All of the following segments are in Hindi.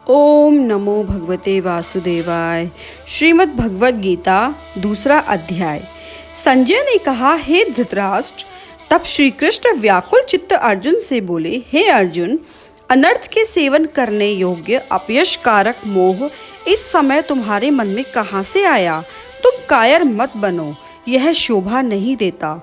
ओम नमो भगवते वासुदेवाय। श्रीमद् भगवद गीता दूसरा अध्याय। संजय ने कहा, हे धृतराष्ट्र। तब श्री कृष्ण व्याकुल चित्त अर्जुन से बोले, हे अर्जुन, अनर्थ के सेवन करने योग्य अपयश कारक मोह इस समय तुम्हारे मन में कहाँ से आया? तुम कायर मत बनो, यह शोभा नहीं देता।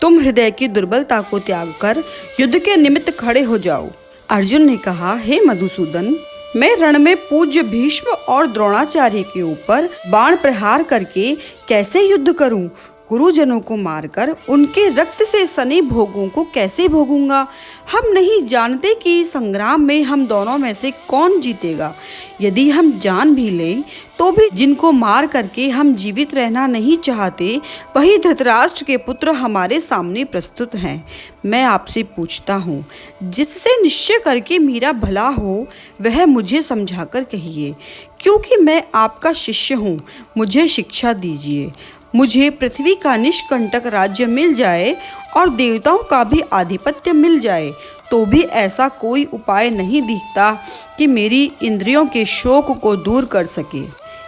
तुम हृदय की दुर्बलता को त्याग कर युद्ध के निमित्त खड़े हो जाओ। अर्जुन ने कहा, हे मधुसूदन, मैं रण में पूज्य भीष्म और द्रोणाचार्य के ऊपर बाण प्रहार करके कैसे युद्ध करूं? गुरुजनों को मारकर उनके रक्त से सने भोगों को कैसे भोगूंगा? हम नहीं जानते कि संग्राम में हम दोनों में से कौन जीतेगा। यदि हम जान भी लें तो भी जिनको मार करके हम जीवित रहना नहीं चाहते, वही धृतराष्ट्र के पुत्र हमारे सामने प्रस्तुत हैं। मैं आपसे पूछता हूँ, जिससे निश्चय करके मेरा भला हो वह मुझे समझाकर कहिए, क्योंकि मैं आपका शिष्य हूँ। मुझे शिक्षा दीजिए। मुझे पृथ्वी का निष्कंटक राज्य मिल जाए और देवताओं का भी आधिपत्य मिल जाए तो भी ऐसा कोई उपाय नहीं दिखता कि मेरी इंद्रियों के शोक को दूर कर सके।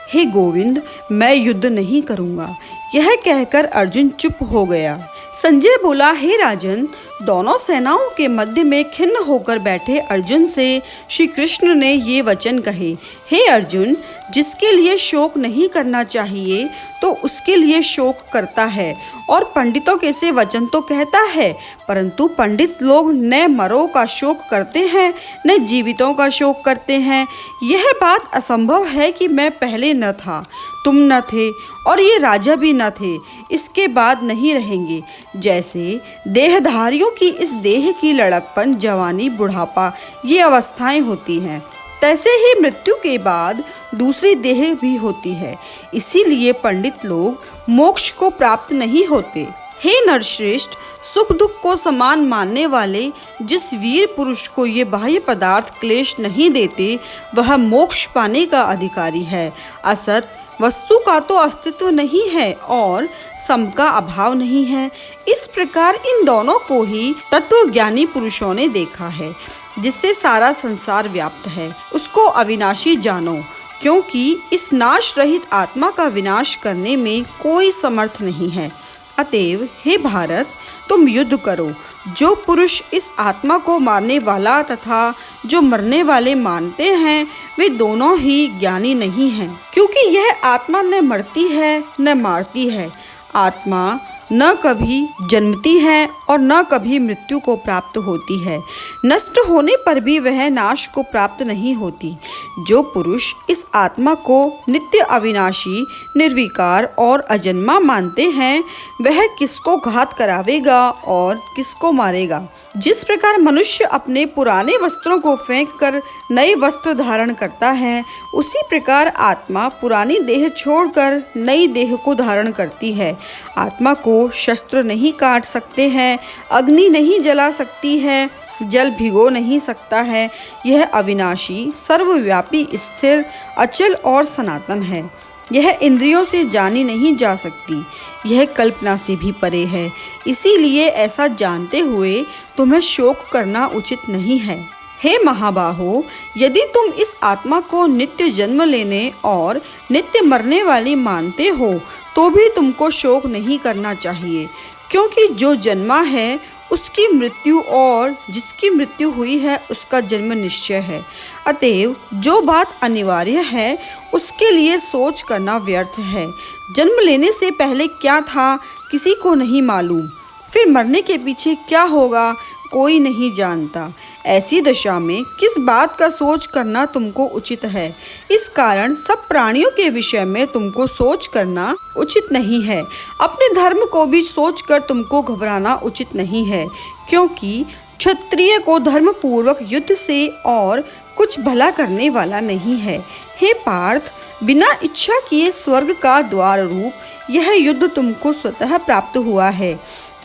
हे गोविंद, मैं युद्ध नहीं करूँगा। यह कहकर अर्जुन चुप हो गया। संजय बोला, हे राजन, दोनों सेनाओं के मध्य में खिन्न होकर बैठे अर्जुन से श्री कृष्ण ने ये वचन कहे, हे अर्जुन, जिसके लिए शोक नहीं करना चाहिए तो उसके लिए शोक करता है, और पंडितों के से वचन तो कहता है, परंतु पंडित लोग न मरों का शोक करते हैं न जीवितों का शोक करते हैं। यह बात असंभव है कि मैं पहले न था, तुम न थे और ये राजा भी न थे, इसके बाद नहीं रहेंगे। जैसे देहधारियों की इस देह की लड़कपन, जवानी, बुढ़ापा ये अवस्थाएं होती हैं, तैसे ही मृत्यु के बाद दूसरी देह भी होती है। इसीलिए पंडित लोग मोक्ष को प्राप्त नहीं होते। हे नरश्रेष्ठ, सुख दुख को समान मानने वाले जिस वीर पुरुष को ये बाह्य पदार्थ क्लेश नहीं देते, वह मोक्ष पाने का अधिकारी है। असत वस्तु का तो अस्तित्व नहीं है और सम का अभाव नहीं है। इस प्रकार इन दोनों को ही तत्वज्ञानी पुरुषों ने देखा है। जिससे सारा संसार व्याप्त है, उसको अविनाशी जानो, क्योंकि इस नाश रहित आत्मा का विनाश करने में कोई समर्थ नहीं है। अतएव हे भारत, तुम युद्ध करो। जो पुरुष इस आत्मा को मारने वाला तथा जो मरने वाले मानते हैं, वे दोनों ही ज्ञानी नहीं हैं, क्योंकि यह आत्मा न मरती है न मारती है। आत्मा न कभी जन्मती है और न कभी मृत्यु को प्राप्त होती है। नष्ट होने पर भी वह नाश को प्राप्त नहीं होती। जो पुरुष इस आत्मा को नित्य अविनाशी, निर्विकार और अजन्मा मानते हैं, वह किसको घात करावेगा और किसको मारेगा? जिस प्रकार मनुष्य अपने पुराने वस्त्रों को फेंक कर नए वस्त्र धारण करता है, उसी प्रकार आत्मा पुरानी देह छोड़कर नई देह को धारण करती है। आत्मा को शस्त्र नहीं काट सकते हैं, अग्नि नहीं जला सकती है, जल भिगो नहीं सकता है। यह अविनाशी, सर्वव्यापी, स्थिर, अचल और सनातन है। यह इंद्रियों से जानी नहीं जा सकती, यह कल्पना से भी परे है। इसीलिए ऐसा जानते हुए तुम्हें शोक करना उचित नहीं है। हे महाबाहो, यदि तुम इस आत्मा को नित्य जन्म लेने और नित्य मरने वाली मानते हो तो भी तुमको शोक नहीं करना चाहिए, क्योंकि जो जन्मा है उसकी मृत्यु और जिसकी मृत्यु हुई है उसका जन्म निश्चय है। अतएव जो बात अनिवार्य है उसके लिए सोच करना व्यर्थ है। जन्म लेने से पहले क्या था किसी को नहीं मालूम, फिर मरने के पीछे क्या होगा कोई नहीं जानता। ऐसी दशा में किस बात का सोच करना तुमको उचित है? इस कारण सब प्राणियों के विषय में तुमको सोच करना उचित नहीं है। अपने धर्म को भी सोचकर तुमको घबराना उचित नहीं है, क्योंकि क्षत्रिय को धर्म पूर्वक युद्ध से और कुछ भला करने वाला नहीं है। हे पार्थ, बिना इच्छा किए स्वर्ग का द्वार रूप यह युद्ध तुमको स्वतः प्राप्त हुआ है।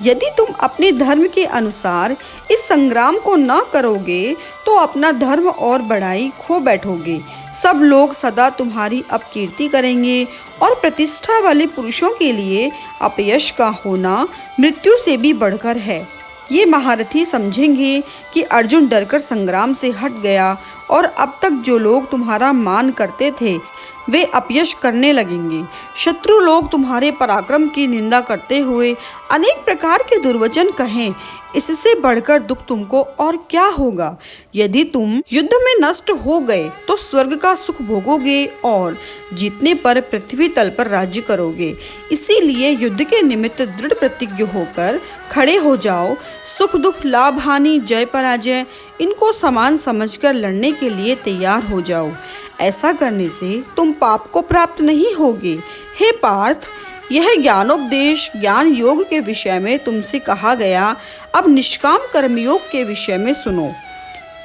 यदि तुम अपने धर्म के अनुसार इस संग्राम को न करोगे तो अपना धर्म और बड़ाई खो बैठोगे। सब लोग सदा तुम्हारी अपकीर्ति करेंगे और प्रतिष्ठा वाले पुरुषों के लिए अपयश का होना मृत्यु से भी बढ़कर है। ये महारथी समझेंगे कि अर्जुन डरकर संग्राम से हट गया और अब तक जो लोग तुम्हारा मान करते थे वे अपयश करने लगेंगे। शत्रु लोग तुम्हारे पराक्रम की निंदा करते हुए अनेक प्रकार के दुर्वचन कहें, इससे बढ़कर दुख तुमको और क्या होगा। यदि तुम युद्ध में नष्ट हो गए तो स्वर्ग का सुख भोगोगे और जीतने पर पृथ्वी तल पर राज्य करोगे। इसीलिए युद्ध के निमित्त दृढ़ प्रतिज्ञ होकर खड़े हो जाओ। सुख दुख, लाभ हानि, जय पराजय, इनको समान समझकर लड़ने के लिए तैयार हो जाओ। ऐसा करने से तुम पाप को प्राप्त नहीं होगे। हे पार्थ, यह ज्ञानोपदेश ज्ञान योग के विषय में तुमसे कहा गया। अब निष्काम कर्मयोग के विषय में सुनो।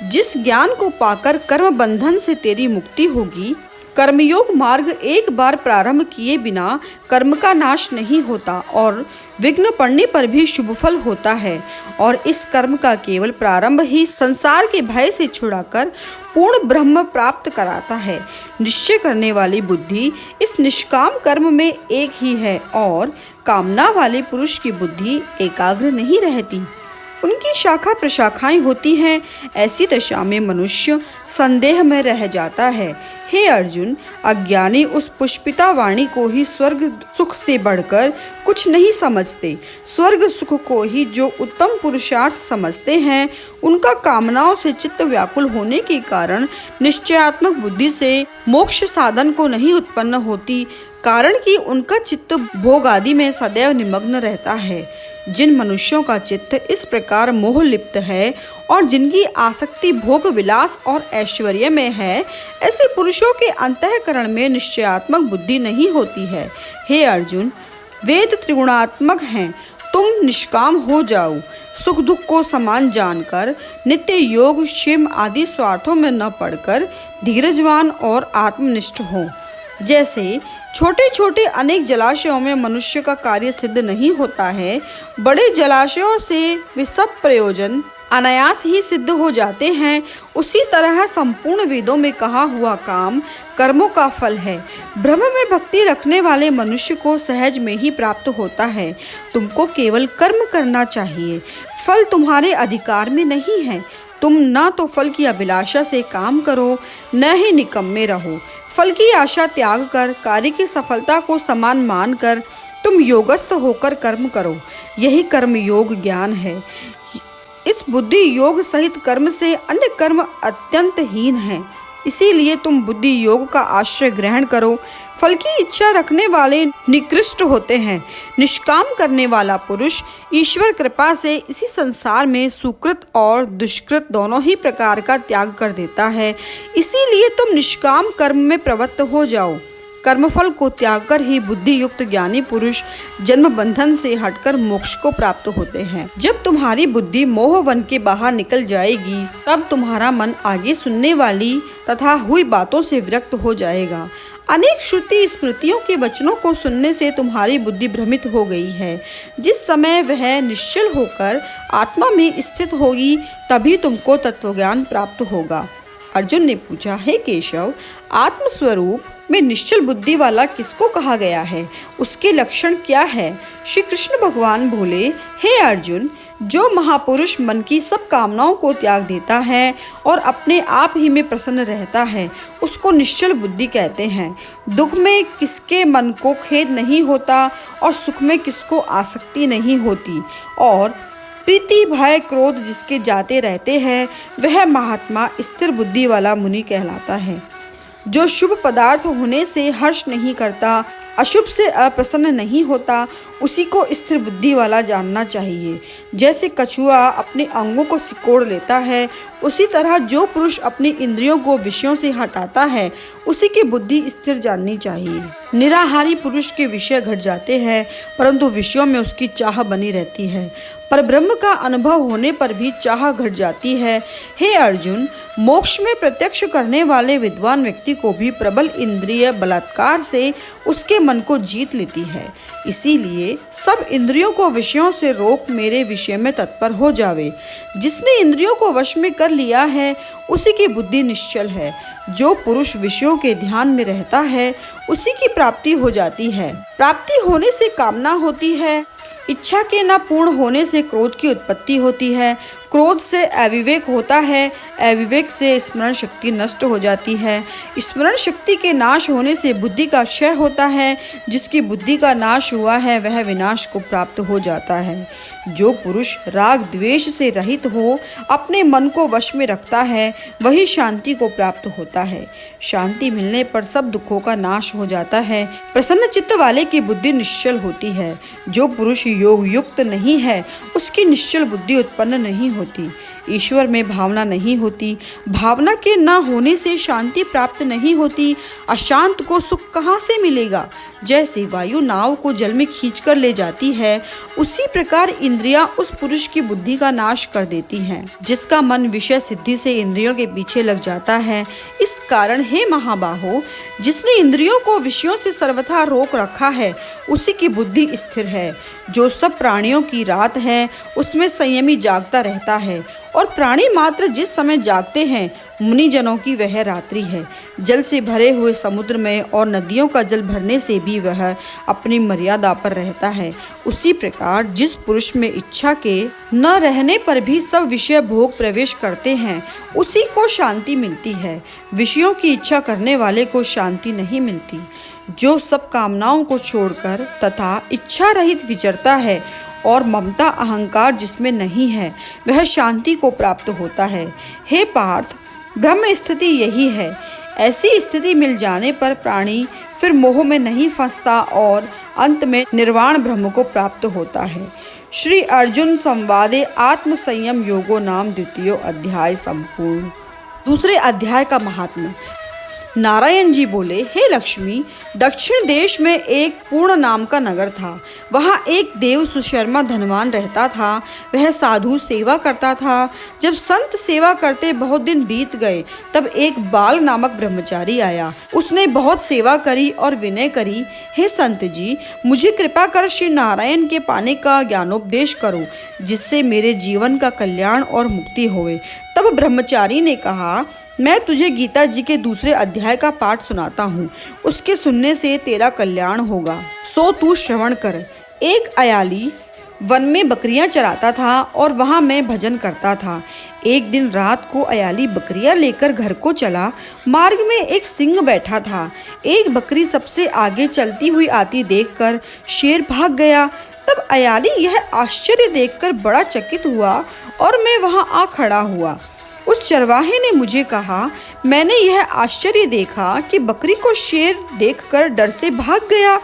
जिस ज्ञान को पाकर कर्म बंधन से तेरी मुक्ति होगी। कर्मयोग मार्ग एक बार प्रारंभ किए बिना कर्म का नाश नहीं होता और विघ्न पड़ने पर भी शुभ फल होता है। और इस कर्म का केवल प्रारंभ ही संसार के भय से छुड़ाकर पूर्ण ब्रह्म प्राप्त कराता है। निश्चय करने वाली बुद्धि इस निष्काम कर्म में एक ही है और कामना वाले पुरुष की बुद्धि एकाग्र नहीं रहती, उनकी शाखा प्रशाखाएं होती हैं। ऐसी दशा में मनुष्य संदेह में रह जाता है। हे अर्जुन, अज्ञानी उस पुष्पिता वाणी को ही स्वर्ग सुख से बढ़कर कुछ नहीं समझते। स्वर्ग सुख को ही जो उत्तम पुरुषार्थ समझते हैं, उनका कामनाओं से चित्त व्याकुल होने के कारण निश्चयात्मक बुद्धि से मोक्ष साधन को नहीं उत्पन्न होती, कारण कि उनका चित्त भोग आदि में सदैव निमग्न रहता है। जिन मनुष्यों का चित्त इस प्रकार मोह लिप्त है और जिनकी आसक्ति भोग विलास और ऐश्वर्य में है, ऐसे पुरुषों के अंतःकरण में निश्चयात्मक बुद्धि नहीं होती है। हे अर्जुन, वेद त्रिगुणात्मक हैं, तुम निष्काम हो जाओ। सुख दुख को समान जानकर नित्य योग क्षेम आदि स्वार्थों में न पड़कर धीरजवान और आत्मनिष्ठ हो। जैसे छोटे छोटे अनेक जलाशयों में मनुष्य का कार्य सिद्ध नहीं होता है, बड़े जलाशयों से वे सब प्रयोजन अनायास ही सिद्ध हो जाते हैं, उसी तरह संपूर्ण वेदों में कहा हुआ काम कर्मों का फल है। ब्रह्म में भक्ति रखने वाले मनुष्य को सहज में ही प्राप्त होता है। तुमको केवल कर्म करना चाहिए, फल तुम्हारे अधिकार में नहीं है। तुम न तो फल की अभिलाषा से काम करो, न ही निकम्मे रहो। फल की आशा त्याग कर कार्य की सफलता को समान मानकर तुम योगस्थ होकर कर्म करो। यही कर्म योग ज्ञान है। इस बुद्धि योग सहित कर्म से अन्य कर्म अत्यंत हीन है। इसीलिए तुम बुद्धि योग का आश्रय ग्रहण करो। फल की इच्छा रखने वाले निकृष्ट होते हैं। निष्काम करने वाला पुरुष ईश्वर कृपा से इसी संसार में सुकृत और दुष्कृत दोनों ही प्रकार का त्याग कर देता है। इसीलिए तुम निष्काम कर्म में प्रवृत्त हो जाओ। कर्मफल को त्याग कर ही बुद्धि युक्त ज्ञानी पुरुष जन्म बंधन से हटकर मोक्ष को प्राप्त होते हैं। जब तुम्हारी बुद्धि मोहवन के बाहर निकल जाएगी, तब तुम्हारा मन आगे सुनने वाली तथा हुई बातों से विरक्त हो जाएगा। अनेक श्रुति स्मृतियों के वचनों को सुनने से तुम्हारी बुद्धि भ्रमित हो गई है। जिस समय वह निश्चल होकर आत्मा में स्थित होगी, तभी तुमको तत्वज्ञान प्राप्त होगा। अर्जुन ने पूछा, हे केशव, आत्मस्वरूप में निश्चल बुद्धि वाला किसको कहा गया है? उसके लक्षण क्या है? श्री कृष्ण भगवान बोले, हे अर्जुन, जो महापुरुष मन की सब कामनाओं को त्याग देता है और अपने आप ही में प्रसन्न रहता है, उसको निश्चल बुद्धि कहते हैं। दुख में किसके मन को खेद नहीं होता और सुख में किसको आसक्ति नहीं होती, और प्रीति भय क्रोध जिसके जाते रहते हैं, वह महात्मा स्थिर बुद्धि वाला मुनि कहलाता है। जो शुभ पदार्थ होने से हर्ष नहीं करता, अशुभ से अप्रसन्न नहीं होता, उसी को स्थिर बुद्धि वाला जानना चाहिए। जैसे कछुआ अपने अंगों को सिकोड़ लेता है, उसी तरह जो पुरुष अपनी इंद्रियों को विषयों से हटाता है, उसी की बुद्धि स्थिर जाननी चाहिए। निराहारी पुरुष के विषय घट जाते हैं, परंतु विषयों में उसकी चाह बनी रहती है। पर ब्रह्म का अनुभव होने पर भी चाह घट जाती है। हे अर्जुन, मोक्ष में प्रत्यक्ष करने वाले विद्वान व्यक्ति को भी प्रबल इंद्रिय बलात्कार से उसके मन को जीत लेती है। इसीलिए सब इंद्रियों को विषयों से रोक मेरे विषय में तत्पर हो जावे। जिसने इंद्रियों को वश में कर लिया है, उसी की बुद्धि निश्चल है। जो पुरुष विषयों के ध्यान में रहता है, उसी की प्राप्ति हो जाती है। प्राप्ति होने से कामना होती है, इच्छा के न पूर्ण होने से क्रोध की उत्पत्ति होती है, क्रोध से अविवेक होता है, अविवेक से स्मरण शक्ति नष्ट हो जाती है, स्मरण शक्ति के नाश होने से बुद्धि का क्षय होता है, जिसकी बुद्धि का नाश हुआ है वह विनाश को प्राप्त हो जाता है। जो पुरुष राग द्वेष से रहित हो अपने मन को वश में रखता है वही शांति को प्राप्त होता है। शांति मिलने पर सब दुखों का नाश हो जाता है। प्रसन्न चित्त वाले की बुद्धि निश्चल होती है। जो पुरुष योग युक्त नहीं है उसकी निश्चल बुद्धि उत्पन्न नहीं होती। ईश्वर में भावना नहीं होती। भावना के न होने से शांति प्राप्त नहीं होती। अशांत को सुख कहाँ से मिलेगा? जैसे वायु नाव को जल में खींचकर ले जाती है, उसी प्रकार इंद्रियां उस पुरुष की बुद्धि का नाश कर देती हैं, जिसका मन विषय सिद्धि से इंद्रियों के पीछे लग जाता है। इस कारण हे महाबाहो, जिसने इंद्रियों को विषयों से सर्वथा रोक रखा है उसी की बुद्धि स्थिर है। जो सब प्राणियों की रात है उसमें संयमी जागता रहता है, और प्राणी मात्र जिस समय जागते हैं मुनिजनों की वह रात्रि है। जल से भरे हुए समुद्र में और नदियों का जल भरने से भी वह अपनी मर्यादा पर रहता है। उसी प्रकार जिस पुरुष में इच्छा के न रहने पर भी सब विषय भोग प्रवेश करते हैं उसी को शांति मिलती है। विषयों की इच्छा करने वाले को शांति नहीं मिलती। जो सब कामनाओं को छोड़कर तथा इच्छा रहित विचरता है और ममता अहंकार जिसमें नहीं है वह शांति को प्राप्त होता है। हे पार्थ, ब्रह्म स्थिति यही है। ऐसी स्थिति मिल जाने पर प्राणी फिर मोह में नहीं फंसता और अंत में निर्वाण ब्रह्म को प्राप्त होता है। श्री अर्जुन संवादे आत्म संयम योगो नाम द्वितीय अध्याय संपूर्ण। दूसरे अध्याय का महात्म्य। नारायण जी बोले, हे लक्ष्मी, दक्षिण देश में एक पूर्ण नाम का नगर था। वहाँ एक देव सुशर्मा धनवान रहता था। वह साधु सेवा करता था। जब संत सेवा करते बहुत दिन बीत गए तब एक बाल नामक ब्रह्मचारी आया। उसने बहुत सेवा करी और विनय करी। हे संत जी, मुझे कृपा कर श्री नारायण के पाने का ज्ञानोपदेश करो, जिससे मेरे जीवन का कल्याण और मुक्ति होवे। तब ब्रह्मचारी ने कहा, मैं तुझे गीता जी के दूसरे अध्याय का पाठ सुनाता हूँ। उसके सुनने से तेरा कल्याण होगा, सो तू श्रवण कर। एक अयाली वन में बकरियां चराता था और वहाँ मैं भजन करता था। एक दिन रात को अयाली बकरियां लेकर घर को चला। मार्ग में एक सिंह बैठा था। एक बकरी सबसे आगे चलती हुई आती देखकर शेर भाग गया। तब अयाली यह आश्चर्य देखकर बड़ा चकित हुआ और मैं वहाँ आ खड़ा हुआ। उस चरवाहे ने मुझे कहा, मैंने यह आश्चर्य देखा कि बकरी को शेर देखकर डर से भाग गया।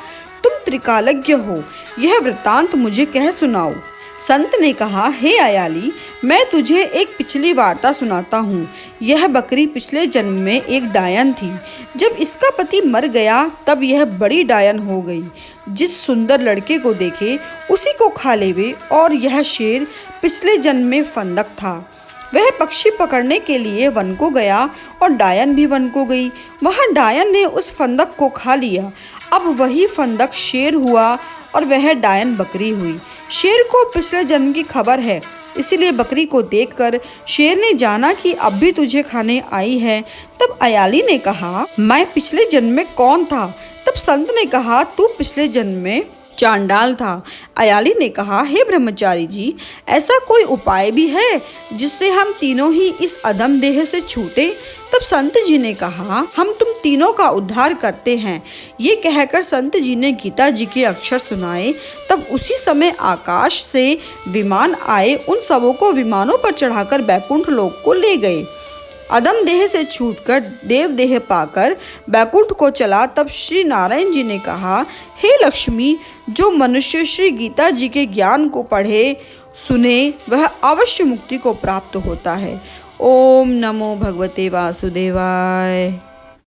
तुम त्रिकालज्ञ हो, यह वृत्तांत मुझे कह सुनाओ। संत ने कहा, हे अयाली, मैं तुझे एक पिछली वार्ता सुनाता हूँ। यह बकरी पिछले जन्म में एक डायन थी। जब इसका पति मर गया तब यह बड़ी डायन हो गई। जिस सुंदर लड़के को देखे उसी को खा लेवे, और यह शेर पिछले जन्म में फंदक था। वह पक्षी पकड़ने के लिए वन को गया और डायन भी वन को गई। वहाँ डायन ने उस फंदक को खा लिया। अब वही फंदक शेर हुआ और वह डायन बकरी हुई। शेर को पिछले जन्म की खबर है, इसीलिए बकरी को देखकर शेर ने जाना कि अब भी तुझे खाने आई है। तब अयाली ने कहा, मैं पिछले जन्म में कौन था? तब संत ने कहा, तू पिछले जन्म में चांडाल था। अयाली ने कहा, हे ब्रह्मचारी जी, ऐसा कोई उपाय भी है जिससे हम तीनों ही इस अधम देह से छूटे? तब संत जी ने कहा, हम तुम तीनों का उद्धार करते हैं। ये कहकर संत जी ने गीता जी के अक्षर सुनाए। तब उसी समय आकाश से विमान आए। उन सबों को विमानों पर चढ़ाकर बैकुंठ लोक को ले गए। अदम देह से छूटकर देव देह पाकर बैकुंठ को चला। तब श्री नारायण जी ने कहा, हे लक्ष्मी, जो मनुष्य श्री गीता जी के ज्ञान को पढ़े सुने वह अवश्य मुक्ति को प्राप्त होता है। ओम नमो भगवते वासुदेवाय।